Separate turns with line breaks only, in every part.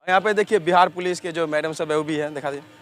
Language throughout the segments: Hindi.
यहाँ पे देखिए बिहार पुलिस के जो मैडम सब है वो भी है, दिखा दीजिए।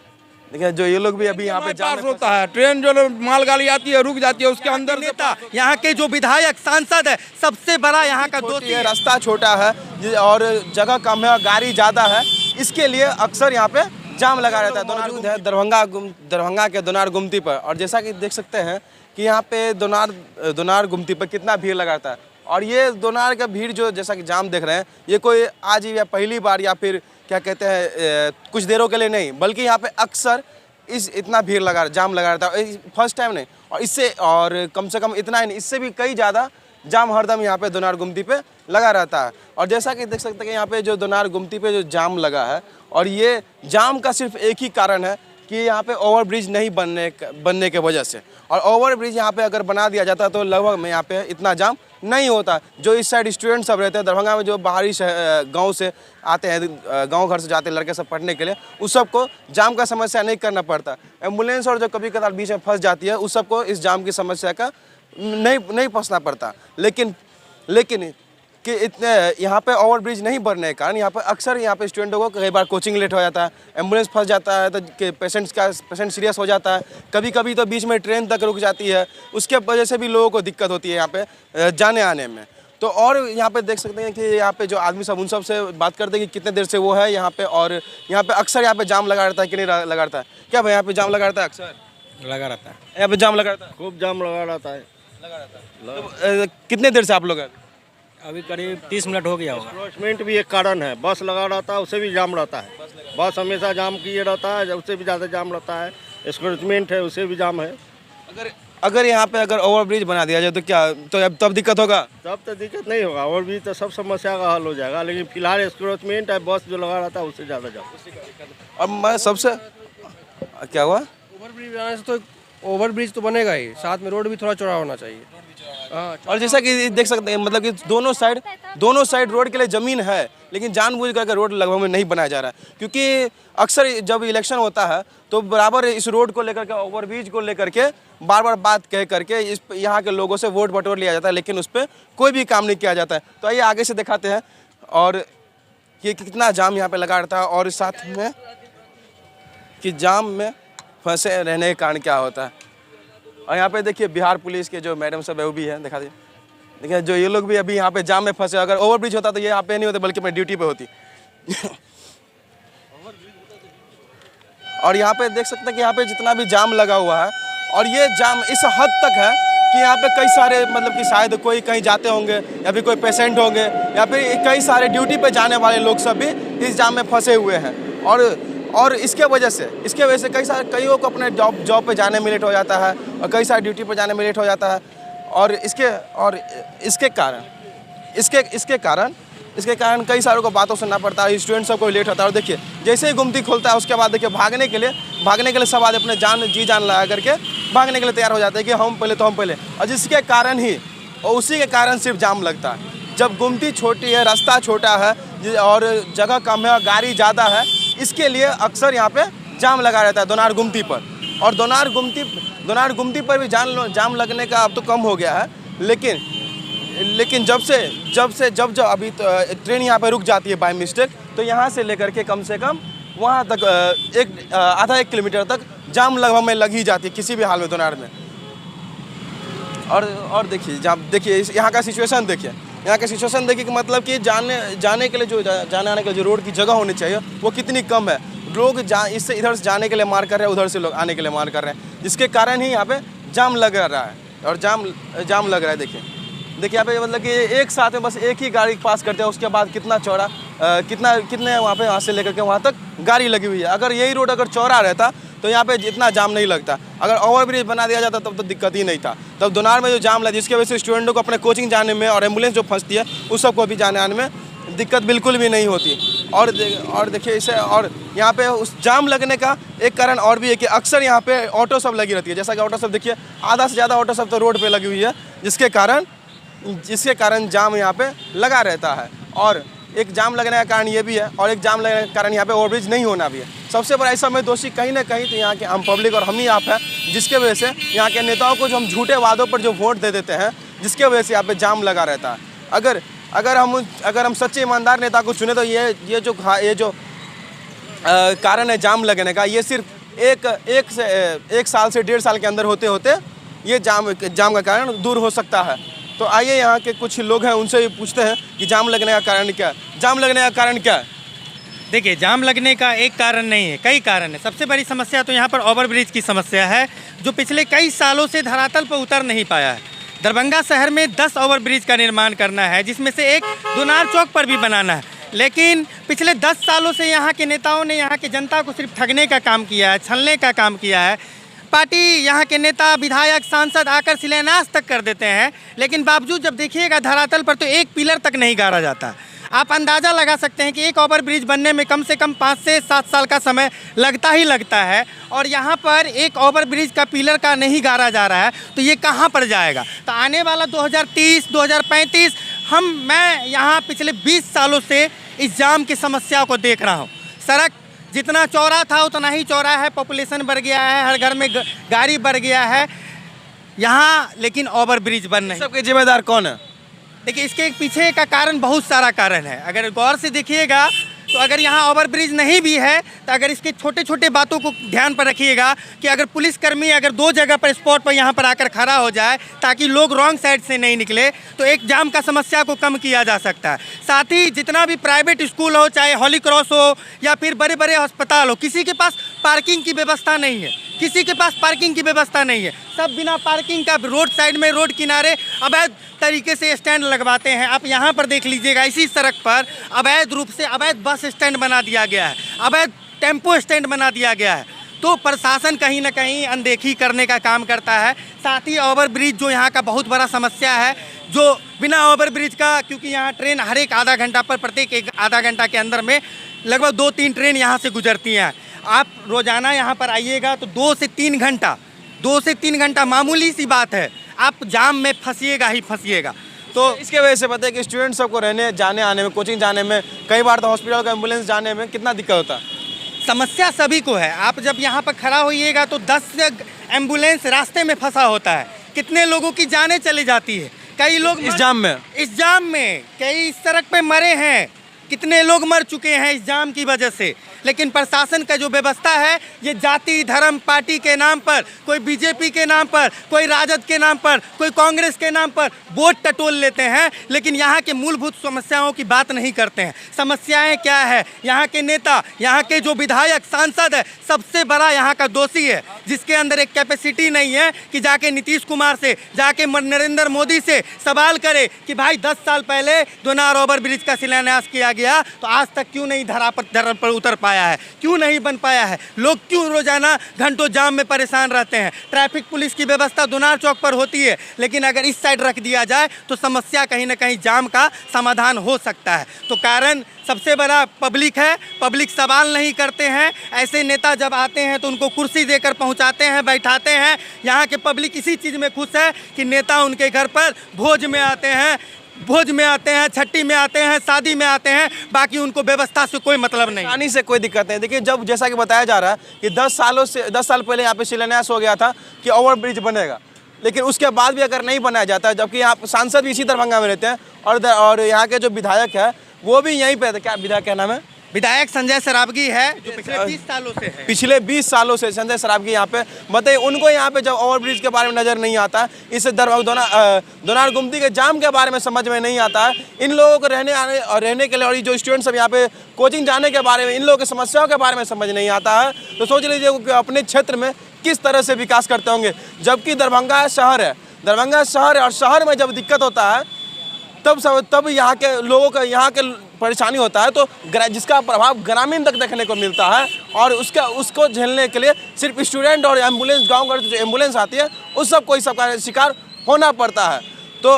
देखिए जो ये लोग भी अभी यहाँ पे जाम में
होता है, ट्रेन जो मालगाड़ी आती है रुक जाती है, उसके अंदर
नेता यहाँ के जो विधायक सांसद है सबसे बड़ा यहाँ का दोषी है।
रास्ता छोटा है और जगह कम है और गाड़ी ज़्यादा है, इसके लिए अक्सर यहाँ पे जाम लगा रहता है। मौजूद है दरभंगा के दोनार गुमती पर, और जैसा कि देख सकते हैं कि यहाँ पे दोनार गुमती पर कितना भीड़ लगा रहता है। और ये दोनार का भीड़ जो जैसा कि जाम देख रहे हैं, ये कोई आज ही या पहली बार या फिर क्या कहते हैं कुछ देरों के लिए नहीं, बल्कि यहाँ पे अक्सर इतना भीड़ जाम लगा रहता है, फर्स्ट टाइम नहीं। और इससे और कम से कम इतना ही नहीं, इससे भी कई ज़्यादा जाम हरदम यहाँ पे दोनार गुमती पे लगा रहता है। और जैसा कि देख सकते हैं कि यहाँ पे जो दोनार गुमती पे जो जाम लगा है, और ये जाम का सिर्फ एक ही कारण है कि यहाँ पे ओवरब्रिज नहीं बनने के वजह से। और ओवरब्रिज यहाँ पे अगर बना दिया जाता तो लगभग में यहाँ पे इतना जाम नहीं होता। जो इस साइड स्टूडेंट सब रहते हैं दरभंगा में, जो बाहरी गांव से आते हैं, गांव घर से जाते हैं लड़के सब पढ़ने के लिए, उस सबको जाम का समस्या नहीं करना पड़ता। एम्बुलेंस और जो कभी कभार बीच में फंस जाती है, उस सबको इस जाम की समस्या का नहीं फंसना पड़ता। लेकिन कि इतने यहाँ पे ओवरब्रिज नहीं बनने के कारण यहाँ पे अक्सर यहाँ पे स्टूडेंटों को कई बार कोचिंग लेट हो जाता है, एम्बुलेंस फंस जाता है, तो पेशेंट सीरियस हो जाता है, कभी कभी तो बीच में ट्रेन तक रुक जाती है, उसके वजह से भी लोगों को दिक्कत होती है यहाँ पे जाने आने में। तो और यहाँ पे देख सकते हैं कि यहाँ पे जो आदमी सब उन सब से बात करते हैं कि कितने देर से वो है यहाँ पे, और यहाँ पे अक्सर यहाँ पे जाम लगा रहता है कि नहीं लगा रहता है? क्या भाई यहाँ पे जाम लगा रहता है? अक्सर
लगा रहता है,
यहाँ पे जाम लगा रहता है,
खूब जाम लगा रहता है।
तो कितने देर से आप लोग हैं?
अभी करीब 30 मिनट हो गया होगा।
एनक्रोचमेंट भी एक कारण है, बस लगा रहता है उससे भी जाम रहता है, बस हमेशा जाम किए रहता है, उससे भी ज़्यादा जाम रहता है। एनक्रोचमेंट है उससे भी जाम है।
अगर यहाँ पे अगर ओवरब्रिज बना दिया जाए तो क्या तब दिक्कत होगा?
तब तो दिक्कत नहीं होगा, ओवरब्रिज तो सब समस्या का हल हो जाएगा, लेकिन फिलहाल एनक्रोचमेंट है, बस जो लगा रहता है उससे ज़्यादा जाम।
अब मैं सबसे क्या हुआ,
ओवरब्रिज बनाने से तो ओवरब्रिज तो बनेगा ही, साथ में रोड भी थोड़ा चौड़ा होना चाहिए। हाँ,
और जैसा कि देख सकते हैं मतलब कि दोनों साइड रोड के लिए ज़मीन है, लेकिन जानबूझ करके रोड लगभग में नहीं बनाया जा रहा है। क्योंकि अक्सर जब इलेक्शन होता है तो बराबर इस रोड को लेकर के, ओवरब्रिज को लेकर के बार बार बात कह करके यहाँ के लोगों से वोट बटोर लिया जाता है, लेकिन उस पर कोई भी काम नहीं किया जाता है। तो आइए आगे से दिखाते हैं और कि कितना जाम यहाँ पर लगा रहता है, और साथ में कि जाम में फंसे रहने के कारण क्या होता है। और यहाँ पे देखिए बिहार पुलिस के जो मैडम सब है वो भी है, दिखा दीजिए। देखिए जो ये लोग भी अभी यहाँ पे जाम में फंसे, अगर ओवरब्रिज होता तो ये यहाँ पे नहीं होते बल्कि अपनी ड्यूटी पे होती। और यहाँ पे देख सकते हैं कि यहाँ पे जितना भी जाम लगा हुआ है, और ये जाम इस हद तक है कि यहाँ पे कई सारे मतलब कि शायद कोई कहीं जाते होंगे या फिर कोई पेशेंट होंगे या फिर कई सारे ड्यूटी पे जाने वाले लोग सब भी इस जाम में फंसे हुए हैं। और इसके वजह से कईयों को अपने जॉब पे जाने में लेट हो जाता है, और कई सारे ड्यूटी पे जाने में लेट हो जाता है। और इसके कारण कई सारों को बातों सुनना पड़ता है, स्टूडेंट सब को लेट होता है। और देखिए जैसे ही गुमती खोलता है उसके बाद देखिए भागने के लिए सब आदमी अपने जी जान लगा करके भागने के लिए तैयार हो जाते हैं कि हम पहले। और जिसके कारण ही और उसी के कारण सिर्फ जाम लगता है। जब गुमती छोटी है, रास्ता छोटा है और जगह कम है और गाड़ी ज़्यादा है, इसके लिए अक्सर यहाँ पे जाम लगा रहता है दोनार गुमती पर। और दोनार गुमती पर भी जाम लगने का अब तो कम हो गया है, लेकिन जब अभी तो ट्रेन यहाँ पे रुक जाती है बाय मिस्टेक, तो यहाँ से लेकर के कम से कम वहाँ तक आधा 1 किलोमीटर तक जाम लगभग में लग ही जाती है किसी भी हाल में दोनार में। और देखिए यहाँ का सिचुएशन देखिए, कि मतलब कि जाने के लिए जाने आने के लिए जो रोड की जगह होनी चाहिए वो कितनी कम है। लोग इससे इधर से जाने के लिए मार कर रहे हैं, उधर से लोग आने के लिए मार कर रहे हैं, जिसके कारण ही यहाँ पे जाम लग रहा है। और जाम लग रहा है। देखिए यहाँ पे मतलब कि एक साथ में बस एक ही गाड़ी पास करते हैं, उसके बाद कितना चौड़ा कितने वहाँ से लेकर के वहाँ तक गाड़ी लगी हुई है। अगर यही रोड अगर चौड़ा रहता तो यहाँ पे इतना जाम नहीं लगता। अगर ओवरब्रिज बना दिया जाता तब तो दिक्कत ही नहीं था। तब दोनार में जो जाम लगा, जिसकी वजह से स्टूडेंटों को अपने कोचिंग जाने में और एम्बुलेंस जो फंसती है उस सबको भी जाने आने में दिक्कत बिल्कुल भी नहीं होती। और देखिए इसे, और यहाँ पे उस जाम लगने का एक कारण और भी है कि अक्सर यहाँ पे ऑटो सब लगी रहती है। जैसा कि ऑटो सब देखिए, आधा से ज़्यादा ऑटो सब तो रोड पे लगी हुई है, जिसके कारण जाम यहाँ पे लगा रहता है। और एक जाम लगने का कारण ये भी है, और एक जाम लगने का कारण यहाँ पे ओवरब्रिज नहीं होना भी है। सबसे बड़ा इस समय दोषी कहीं ना कहीं तो यहाँ के आम पब्लिक और हम ही आप हैं, जिसके वजह से यहाँ के नेताओं को जो हम झूठे वादों पर जो वोट दे देते हैं, जिसके वजह से यहाँ पे जाम लगा रहता है। अगर हम सच्चे ईमानदार नेता को चुने तो ये जो कारण है जाम लगने का, ये सिर्फ एक साल से 1.5 साल के अंदर होते होते ये जाम का कारण दूर हो सकता है। तो आइए यहाँ के कुछ लोग हैं, उनसे भी पूछते हैं कि जाम लगने का कारण क्या है। जाम लगने का कारण क्या है?
देखिए, जाम लगने का एक कारण नहीं है, कई कारण है। सबसे बड़ी समस्या तो यहाँ पर ओवरब्रिज की समस्या है, जो पिछले कई सालों से धरातल पर उतर नहीं पाया है। दरभंगा शहर में 10 ओवरब्रिज का निर्माण करना है, जिसमें से एक दुनार चौक पर भी बनाना है, लेकिन पिछले 10 सालों से यहाँ के नेताओं ने यहाँ की जनता को सिर्फ ठगने का काम किया है, छलने का काम किया है। पार्टी, यहाँ के नेता, विधायक, सांसद आकर शिलान्यास तक कर देते हैं, लेकिन बावजूद जब देखिएगा धरातल पर तो एक पिलर तक नहीं गाड़ा जाता। आप अंदाज़ा लगा सकते हैं कि एक ओवरब्रिज बनने में कम से कम 5 से 7 साल का समय लगता ही लगता है, और यहाँ पर एक ओवरब्रिज का पिलर का नहीं गाड़ा जा रहा है, तो ये कहाँ पर जाएगा? तो आने वाला 2030, 2035 मैं यहाँ पिछले 20 सालों से इस जाम की समस्या को देख रहा हूँ। सड़क जितना चौड़ा था उतना ही चौड़ा है, पॉपुलेशन बढ़ गया है, हर घर में गाड़ी बढ़ गया है यहाँ, लेकिन ओवरब्रिज बन नहीं।
सबके जिम्मेदार कौन है?
देखिए, इसके पीछे का कारण बहुत सारा कारण है। अगर गौर से देखिएगा तो अगर यहाँ ओवरब्रिज नहीं भी है, तो अगर इसके छोटे छोटे बातों को ध्यान पर रखिएगा कि अगर पुलिसकर्मी अगर 2 जगह पर स्पॉट पर यहाँ पर आकर खड़ा हो जाए ताकि लोग रॉन्ग साइड से नहीं निकले, तो एक जाम का समस्या को कम किया जा सकता है। साथ ही जितना भी प्राइवेट स्कूल हो, चाहे हॉली क्रॉस हो या फिर बड़े बड़े अस्पताल हो, किसी के पास पार्किंग की व्यवस्था नहीं है, किसी के पास पार्किंग की व्यवस्था नहीं है। सब बिना पार्किंग का रोड साइड में, रोड किनारे अवैध तरीके से स्टैंड लगवाते हैं। आप यहाँ पर देख लीजिएगा, इसी सड़क पर अवैध रूप से अवैध बस स्टैंड बना दिया गया है, अवैध टेम्पो स्टैंड बना दिया गया है। तो प्रशासन कहीं ना कहीं अनदेखी करने का काम करता है। साथ ही ओवरब्रिज जो यहाँ का बहुत बड़ा समस्या है, जो बिना ओवरब्रिज का, क्योंकि यहाँ ट्रेन हर एक आधा घंटा पर, प्रत्येक एक आधा घंटा के अंदर में लगभग 2-3 ट्रेन यहाँ से गुजरती हैं। आप रोज़ाना यहाँ पर आइएगा तो 2 से 3 घंटा मामूली सी बात है, आप जाम में फंसिएगा ही फंसिएगा। तो
इसके वजह से पता है कि स्टूडेंट सबको रहने जाने आने में, कोचिंग जाने में, कई बार तो हॉस्पिटल का एम्बुलेंस जाने में कितना दिक्कत होता है।
समस्या सभी को है। आप जब यहाँ पर खड़ा होइएगा तो 10 एम्बुलेंस रास्ते में फंसा होता है, कितने लोगों की जानें चली जाती है। कई लोग
इस जाम में
कई इस सड़क पे मरे हैं, कितने लोग मर चुके हैं इस जाम की वजह से। लेकिन प्रशासन का जो व्यवस्था है, ये जाति धर्म पार्टी के नाम पर, कोई बीजेपी के नाम पर, कोई राजद के नाम पर, कोई कांग्रेस के नाम पर वोट टटोल लेते हैं, लेकिन यहाँ के मूलभूत समस्याओं की बात नहीं करते हैं। समस्याएं क्या है? यहाँ के नेता, यहाँ के जो विधायक, सांसद है, सबसे बड़ा यहाँ का दोषी है, जिसके अंदर एक कैपेसिटी नहीं है कि जाके नीतीश कुमार से, जाके नरेंद्र मोदी से सवाल करे कि भाई 10 साल पहले दोनार ओवरब्रिज का शिलान्यास किया गया, तो आज तक क्यों नहीं धरा पर उतर पाया है, क्यों नहीं बन पाया है? लोग क्यों रोजाना घंटों जाम में परेशान रहते हैं? ट्रैफिक पुलिस की व्यवस्था दुनार चौक पर होती है, लेकिन अगर इस साइड रख दिया जाए तो समस्या कहीं ना कहीं जाम का समाधान हो सकता है। तो कारण सबसे बड़ा पब्लिक है, पब्लिक सवाल नहीं करते हैं। ऐसे नेता जब आते हैं तो उनको कुर्सी देकर पहुंचाते हैं, बैठाते हैं। यहाँ के पब्लिक इसी चीज़ में खुश है कि नेता उनके घर पर भोज में आते हैं, छठी में आते हैं, शादी में आते हैं, बाकी उनको व्यवस्था से कोई मतलब नहीं,
पानी से कोई दिक्कत नहीं। देखिए, जब जैसा कि बताया जा रहा है कि 10 साल पहले यहाँ पे शिलान्यास हो गया था कि ओवरब्रिज बनेगा, लेकिन उसके बाद भी अगर नहीं बनाया जाता है, जबकि यहाँ सांसद भी इसी दरभंगा में रहते हैं और यहाँ के जो विधायक है वो भी यहीं पे, क्या विधायक का नाम है?
विधायक संजय सरावगी है, जो पिछले 20 सालों से है।
पिछले 20 सालों से संजय सरावगी यहाँ पे, बताइए उनको यहाँ पे जब ओवरब्रिज के बारे में नज़र नहीं आता है, इस दोनार गुमती के जाम के बारे में समझ में नहीं आता है, इन लोगों को रहने के लिए, और जो स्टूडेंट सब यहाँ पे कोचिंग जाने के बारे में, इन लोगों की समस्याओं के बारे में समझ नहीं आता है, तो सोच लीजिए कि अपने क्षेत्र में किस तरह से विकास करते होंगे। जबकि दरभंगा शहर है और शहर में जब दिक्कत होता है तब यहाँ के लोगों का, यहाँ के परेशानी होता है, तो जिसका प्रभाव ग्रामीण तक देखने को मिलता है, और उसको झेलने के लिए सिर्फ स्टूडेंट और एम्बुलेंस, गांव का जो एम्बुलेंस आती है उस सबको इस सब का शिकार होना पड़ता है। तो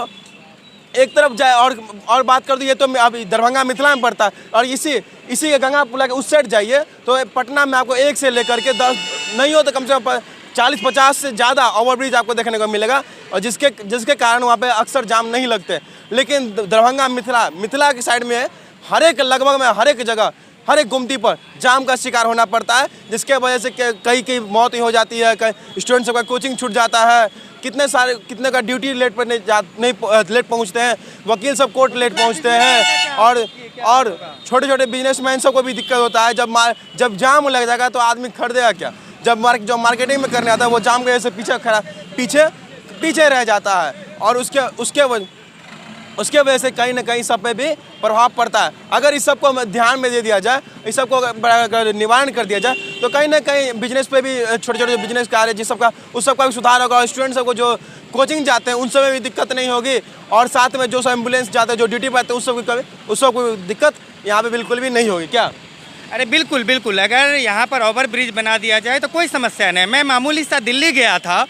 एक तरफ जाए और बात कर दो, ये तो अभी दरभंगा मिथिला में पड़ता है, और इसी के गंगा पुला के उस साइड जाइए तो पटना में आपको 1 से लेकर के 10 नहीं हो तो कम से कम 40-50 से ज़्यादा ओवरब्रिज आपको देखने को मिलेगा, और जिसके कारण वहाँ पे अक्सर जाम नहीं लगते। लेकिन दरभंगा मिथिला की साइड में लगभग हर एक जगह, हर एक गुमती पर जाम का शिकार होना पड़ता है, जिसके वजह से कई की मौत ही हो जाती है, कई स्टूडेंट सबका कोचिंग छूट जाता है, कितने का ड्यूटी लेट पहुंचते हैं, वकील सब कोर्ट लेट पहुंचते हैं, और और छोटे छोटे बिजनेसमैन सबको भी दिक्कत होता है। जब जाम लग जाएगा तो आदमी खरीदेगा क्या? जो मार्केटिंग में करने आता है वो जाम की वजह से पीछे रह जाता है और उसके वजह से कहीं ना कहीं सब पे भी प्रभाव पड़ता है। अगर इस सब को ध्यान में दे दिया जाए, इस सब को निवारण कर दिया जाए तो कहीं ना कहीं बिजनेस पे भी, छोटे छोटे बिजनेस कार्य उस सबका भी सुधार होगा। और स्टूडेंट सबको जो कोचिंग जाते हैं उन सब में भी दिक्कत नहीं होगी और साथ में जो सब एम्बुलेंस जाते हैं, जो ड्यूटी पर आते हैं, उस सब को दिक्कत यहाँ पे बिल्कुल भी नहीं होगी। क्या?
अरे बिल्कुल बिल्कुल, अगर यहाँ पर ओवर ब्रिज बना दिया जाए तो कोई समस्या नहीं। मैं मामूली सा दिल्ली गया था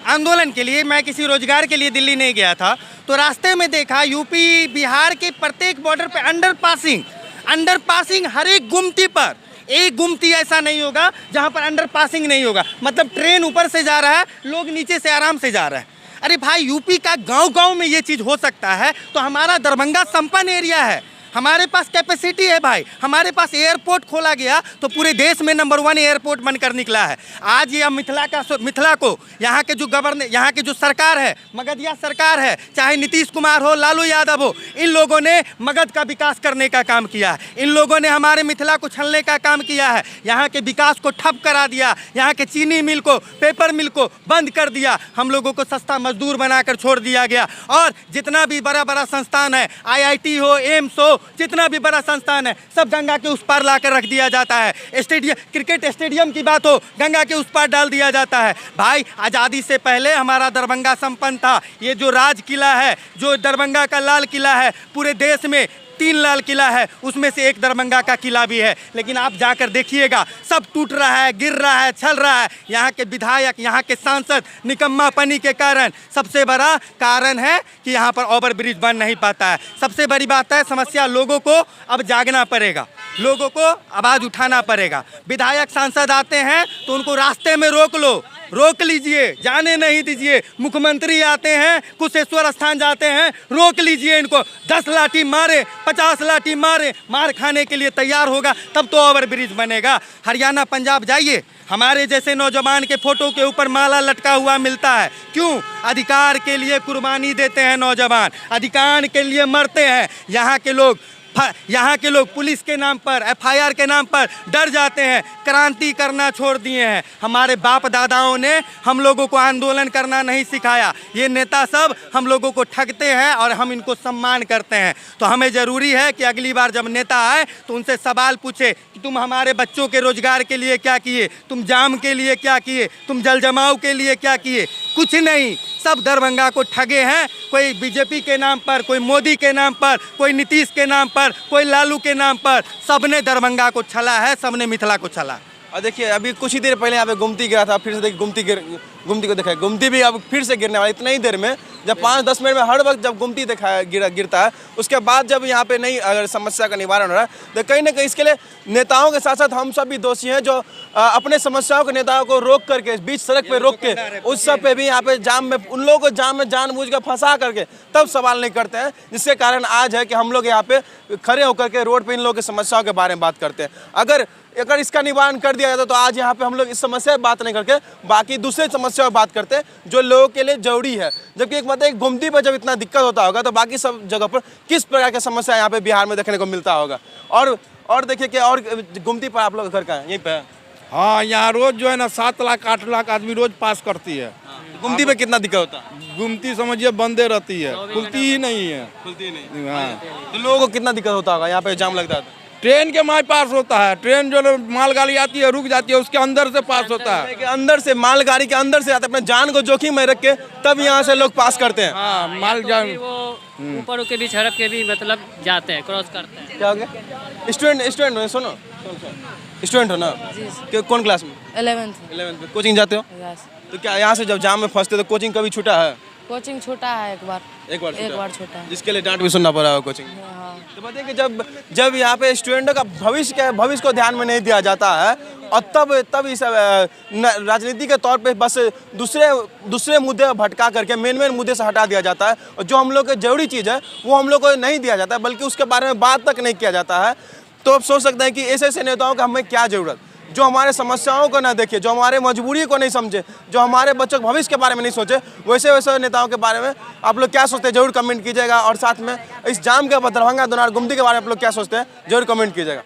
आंदोलन के लिए, मैं किसी रोजगार के लिए दिल्ली नहीं गया था, तो रास्ते में देखा यूपी बिहार के प्रत्येक बॉर्डर पे अंडर पासिंग हर एक गुमती पर, एक गुमती ऐसा नहीं होगा जहाँ पर अंडर पासिंग नहीं होगा। मतलब ट्रेन ऊपर से जा रहा है, लोग नीचे से आराम से जा रहे हैं। अरे भाई, यूपी का गांव-गांव में ये चीज़ हो सकता है तो हमारा दरभंगा संपन्न एरिया है, हमारे पास कैपेसिटी है भाई, हमारे पास एयरपोर्ट खोला गया तो पूरे देश में नंबर 1 एयरपोर्ट बनकर निकला है। आज ये मिथिला को यहाँ के जो यहाँ के जो सरकार है, मगधिया सरकार है, चाहे नीतीश कुमार हो, लालू यादव हो, इन लोगों ने मगध का विकास करने का काम किया है। इन लोगों ने हमारे मिथिला को छलने का काम किया है, यहाँ के विकास को ठप करा दिया, यहाँ के चीनी मिल को, पेपर मिल को बंद कर दिया, हम लोगों को सस्ता मजदूर बनाकर छोड़ दिया गया। और जितना भी बड़ा बड़ा संस्थान है, IIT हो, एम्स हो, जितना भी बड़ा संस्थान है, सब गंगा के उस पार लाकर रख दिया जाता है। क्रिकेट स्टेडियम की बात हो, गंगा के उस पार डाल दिया जाता है। भाई, आज़ादी से पहले हमारा दरभंगा संपन्न था। ये जो राज किला है, जो दरभंगा का लाल किला है, पूरे देश में 3 लाल किला है, उसमें से एक दरभंगा का किला भी है। लेकिन आप जाकर देखिएगा, सब टूट रहा है, गिर रहा है, छल रहा है। यहाँ के विधायक, यहाँ के सांसद निकम्मापनी के कारण, सबसे बड़ा कारण है कि यहाँ पर ओवर ब्रिज बन नहीं पाता है। सबसे बड़ी बात है, समस्या लोगों को अब जागना पड़ेगा, लोगों को आवाज़ उठाना पड़ेगा। विधायक सांसद आते हैं तो उनको रास्ते में रोक लीजिए, जाने नहीं दीजिए। मुख्यमंत्री आते हैं, कुशेश्वर स्थान जाते हैं, रोक लीजिए इनको। 10 लाठी मारे, 50 लाठी मारे, मार खाने के लिए तैयार होगा तब तो ओवर ब्रिज बनेगा। हरियाणा, पंजाब जाइए, हमारे जैसे नौजवान के फोटो के ऊपर माला लटका हुआ मिलता है। क्यों? अधिकार के लिए कुर्बानी देते हैं नौजवान, अधिकार के लिए मरते हैं। यहाँ के लोग पुलिस के नाम पर, FIR के नाम पर डर जाते हैं, क्रांति करना छोड़ दिए हैं। हमारे बाप दादाओं ने हम लोगों को आंदोलन करना नहीं सिखाया। ये नेता सब हम लोगों को ठगते हैं और हम इनको सम्मान करते हैं। तो हमें ज़रूरी है कि अगली बार जब नेता आए तो उनसे सवाल पूछे कि तुम हमारे बच्चों के रोजगार के लिए क्या किए, तुम जाम के लिए क्या किए, तुम जल जमाव के लिए क्या किए? कुछ नहीं, सब दरभंगा को ठगे हैं। कोई बीजेपी के नाम पर, कोई मोदी के नाम पर, कोई नीतीश के नाम पर, कोई लालू के नाम पर, सबने दरभंगा को छला है, सबने मिथिला को छला।
और देखिए, अभी कुछ ही देर पहले यहाँ पे गुमती गिरा था, फिर से देखिए गुमती को दिखाया, गुमती भी अब फिर से गिरने वाला। इतना ही देर में, जब 5-10 मिनट में हर वक्त जब गुमती गिरता है, उसके बाद जब यहाँ पे नई अगर समस्या का निवारण हो रहा है तो कहीं ना कहीं इसके लिए नेताओं के साथ साथ हम सब भी दोषी हैं, जो अपने समस्याओं के नेताओं को रोक करके, बीच सड़क पे रोक के, उस सब पे भी यहाँ पे जाम में, उन लोगों को जाम में जानबूझ कर फंसा करके तब सवाल नहीं करते हैं, जिसके कारण आज है कि हम लोग यहाँ पे खड़े होकर के रोड पे इन लोगों की समस्याओं के बारे में बात करते हैं। अगर इसका निवारण कर दिया जाता तो आज यहाँ पे हम लोग इस समस्या पर बात नहीं करके बाकी दूसरे समस्या पर बात करते हैं जो लोगों के लिए जरूरी है। जबकि एक मतलब गुमती पर जब इतना दिक्कत होता होगा तो बाकी सब जगह पर किस प्रकार की समस्या यहाँ पे बिहार में देखने को मिलता होगा। और देखिए कि और गुमती पर आप लोग घर का है यहीं पे?
हाँ, यहाँ रोज जो है ना 7 लाख 8 लाख आदमी रोज पास करती है।
गुमती पे कितना दिक्कत होता है?
गुमती समझिए बंदे रहती है, खुलती ही नहीं है।
खुलती नहीं।
हाँ,
तो लोगों को कितना दिक्कत होता होगा? यहाँ पे जाम लगता है,
ट्रेन के माल पास होता है, ट्रेन जो मालगाड़ी आती है रुक जाती है, उसके अंदर से पास होता है।
अंदर से, मालगाड़ी के अंदर से आते हैं, अपने जान को जोखिम में रख के तब यहाँ से लोग पास करते हैं।
हाँ, माल जान
वो ऊपर के भी सड़क के भी मतलब जाते हैं, क्रॉस करते हैं।
क्या हो गया? स्टूडेंट हो, सुनो, स्टूडेंट हो ना? कौन क्लास में?
11th
में। कोचिंग जाते हो? तो क्या यहाँ से जब जाम में फंसते तो कोचिंग कभी छूटा है?
कोचिंग छूटा है एक बार छूटा है,
जिसके लिए डांट भी सुनना पड़ा है कोचिंग।
हाँ।
तो बताइए कि जब यहाँ पे स्टूडेंटों का भविष्य को ध्यान में नहीं दिया जाता है और तब इस राजनीति के तौर पे बस दूसरे मुद्दे भटका करके मेन मुद्दे से हटा दिया जाता है और जो हम लोग की जरूरी चीज़ है वो हम लोग को नहीं दिया जाता है, बल्कि उसके बारे में बात तक नहीं किया जाता है। तो आप सोच सकते हैं कि ऐसे नेताओं का हमें क्या ज़रूरत। जो हमारे समस्याओं को ना देखे, जो हमारे मजबूरी को नहीं समझे, जो हमारे बच्चों के भविष्य के बारे में नहीं सोचे, वैसे वैसे नेताओं के बारे में आप लोग क्या सोचते हैं जरूर कमेंट कीजिएगा। और साथ में इस जाम के दरभंगा दोनार गुमती के बारे में आप लोग क्या सोचते हैं जरूर कमेंट कीजिएगा।